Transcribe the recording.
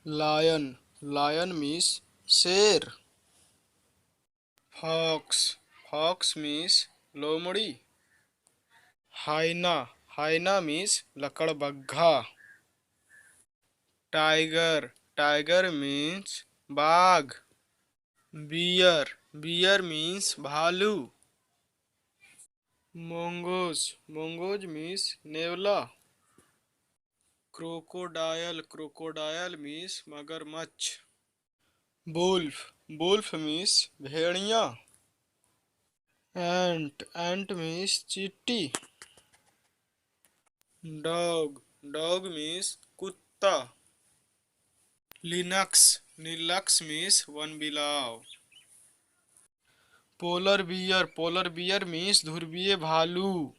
Lion, lion means शेर। Fox, fox means लोमड़ी। Hyena, hyena means लकड़बग्घा। टाइगर, टाइगर मीन्स बाघ। बियर, बियर मीन्स भालू। मोंगोज, मोंगोज मीन्स नेवला। क्रोकोडायल, क्रोकोडायल मीन्स मगरमच्छ। वुल्फ, वुल्फ मीन्स भेड़िया। एंट, एंट मीन्स चींटी। डॉग, डॉग मीन्स कुत्ता। लिनक्स, लिनक्स मीन्स वनबिलाव। Polar bear, polar bear means ध्रुवीय भालू।